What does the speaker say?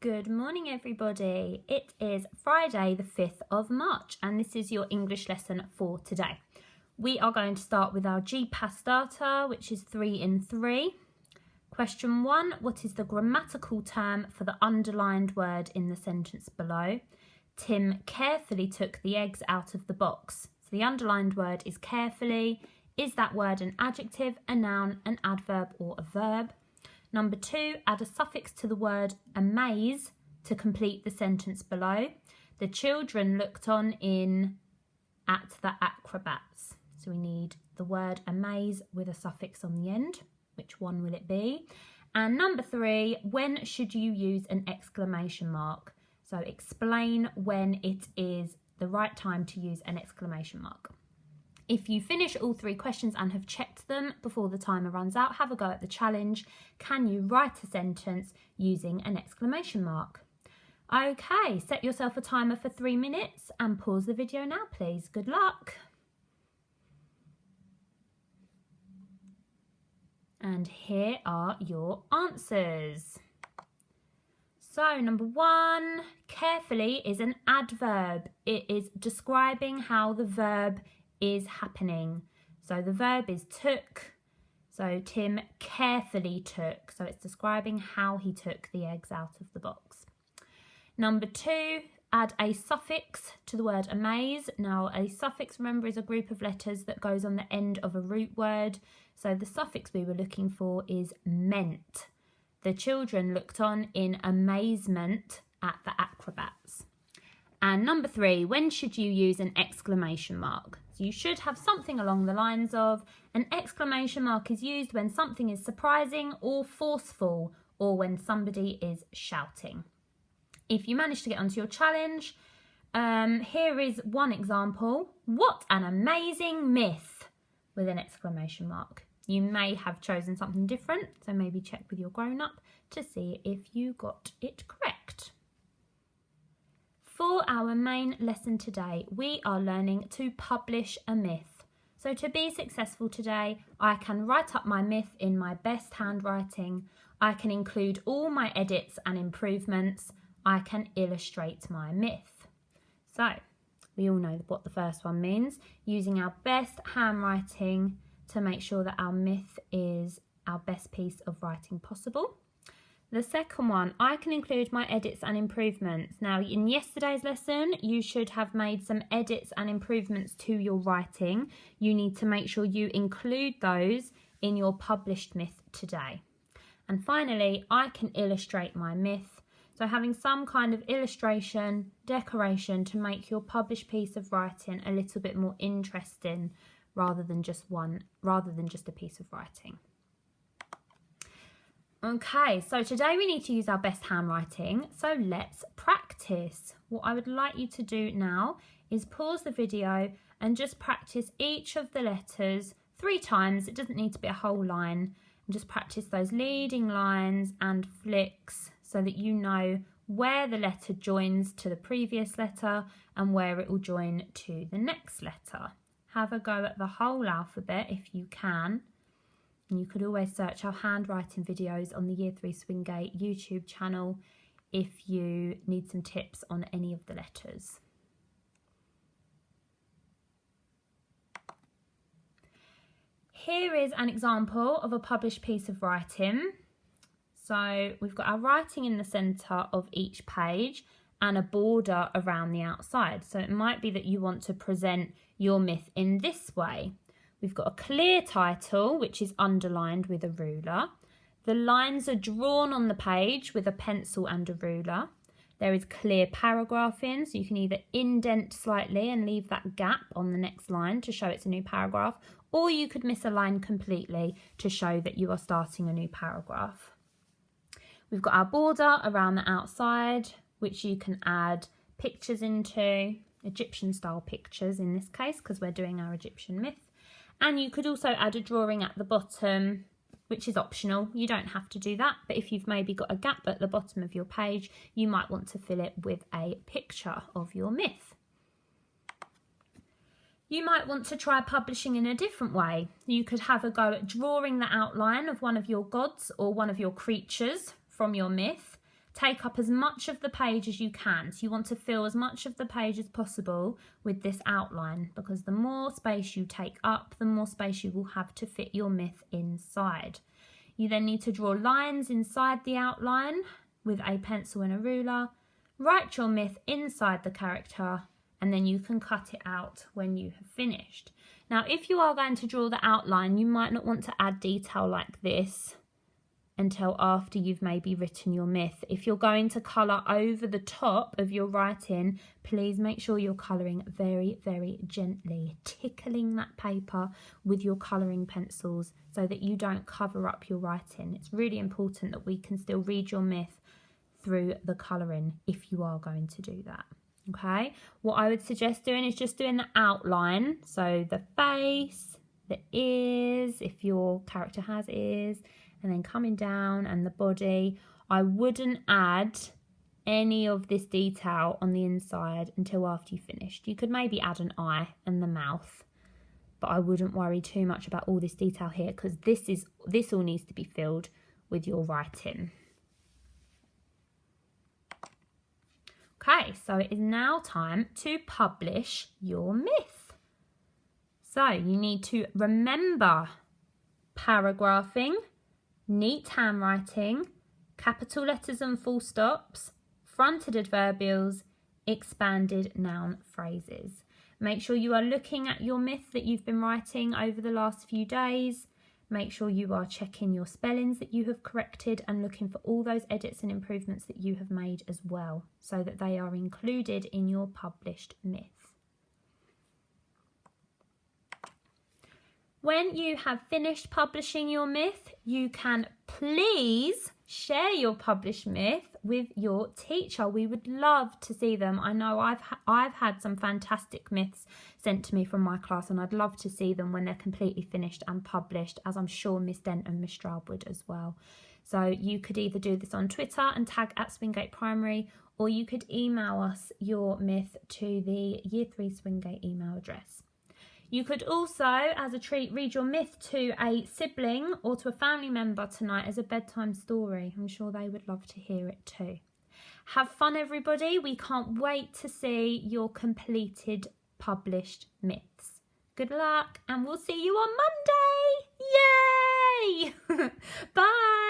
Good morning everybody. It is Friday the 5th of March and this is your English lesson for today. We are going to start with our GPAS starter, which is 3 in 3. Question 1, what is the grammatical term for the underlined word in the sentence below? Tim carefully took the eggs out of the box. So the underlined word is carefully. Is that word an adjective, a noun, an adverb or a verb? Number 2, add a suffix to the word amaze to complete the sentence below. The children looked on at the acrobats. So we need the word amaze with a suffix on the end. Which one will it be? And number 3, when should you use an exclamation mark? So explain when it is the right time to use an exclamation mark. If you finish all 3 questions and have checked them before the timer runs out, have a go at the challenge. Can you write a sentence using an exclamation mark? Okay, set yourself a timer for 3 minutes and pause the video now, please. Good luck. And here are your answers. So number 1, carefully is an adverb. It is describing how the verb is happening. So the verb is took. So Tim carefully took. So it's describing how he took the eggs out of the box. Number 2, add a suffix to the word amaze. Now a suffix, remember, is a group of letters that goes on the end of a root word. So the suffix we were looking for is meant. The children looked on in amazement at the acrobats. And number 3, when should you use an exclamation mark? So you should have something along the lines of an exclamation mark is used when something is surprising or forceful or when somebody is shouting. If you manage to get onto your challenge, here is one example. What an amazing myth, with an exclamation mark. You may have chosen something different, so maybe check with your grown-up to see if you got it correct. For our main lesson today, we are learning to publish a myth. So to be successful today, I can write up my myth in my best handwriting. I can include all my edits and improvements. I can illustrate my myth. So we all know what the first one means, using our best handwriting to make sure that our myth is our best piece of writing possible. The second one, I can include my edits and improvements. Now, in yesterday's lesson, you should have made some edits and improvements to your writing. You need to make sure you include those in your published myth today. And finally, I can illustrate my myth. So having some kind of illustration, decoration to make your published piece of writing a little bit more interesting rather than just a piece of writing. Okay, so today we need to use our best handwriting, so let's practice. What I would like you to do now is pause the video and just practice each of the letters 3 times. It doesn't need to be a whole line. And just practice those leading lines and flicks so that you know where the letter joins to the previous letter and where it will join to the next letter. Have a go at the whole alphabet if you can. And you could always search our handwriting videos on the Year 3 Swingate YouTube channel if you need some tips on any of the letters. Here is an example of a published piece of writing. So we've got our writing in the centre of each page and a border around the outside. So it might be that you want to present your myth in this way. We've got a clear title, which is underlined with a ruler. The lines are drawn on the page with a pencil and a ruler. There is clear paragraphing, so you can either indent slightly and leave that gap on the next line to show it's a new paragraph, or you could miss a line completely to show that you are starting a new paragraph. We've got our border around the outside, which you can add pictures into, Egyptian style pictures in this case, because we're doing our Egyptian myth. And you could also add a drawing at the bottom, which is optional. You don't have to do that, but if you've maybe got a gap at the bottom of your page, you might want to fill it with a picture of your myth. You might want to try publishing in a different way. You could have a go at drawing the outline of one of your gods or one of your creatures from your myth, take up as much of the page as you can. So you want to fill as much of the page as possible with this outline, because the more space you take up, the more space you will have to fit your myth inside. You then need to draw lines inside the outline with a pencil and a ruler. Write your myth inside the character, and then you can cut it out when you have finished. Now, if you are going to draw the outline, you might not want to add detail like this until after you've maybe written your myth. If you're going to colour over the top of your writing, please make sure you're colouring very, very gently, tickling that paper with your colouring pencils so that you don't cover up your writing. It's really important that we can still read your myth through the colouring if you are going to do that. Okay, what I would suggest doing is just doing the outline, so the face, the ears, if your character has ears, and then coming down, and the body. I wouldn't add any of this detail on the inside until after you finished. You could maybe add an eye and the mouth, but I wouldn't worry too much about all this detail here, because this all needs to be filled with your writing. Okay, so it is now time to publish your myth. So you need to remember paragraphing, neat handwriting, capital letters and full stops, fronted adverbials, expanded noun phrases. Make sure you are looking at your myth that you've been writing over the last few days. Make sure you are checking your spellings that you have corrected and looking for all those edits and improvements that you have made as well, so that they are included in your published myth. When you have finished publishing your myth, you can please share your published myth with your teacher. We would love to see them. I know I've had some fantastic myths sent to me from my class, and I'd love to see them when they're completely finished and published, as I'm sure Miss Dent and Miss Straub would as well. So you could either do this on Twitter and tag @Swingate Primary, or you could email us your myth to the Year 3 Swingate email address. You could also, as a treat, read your myth to a sibling or to a family member tonight as a bedtime story. I'm sure they would love to hear it too. Have fun, everybody. We can't wait to see your completed published myths. Good luck, and we'll see you on Monday. Yay! Bye.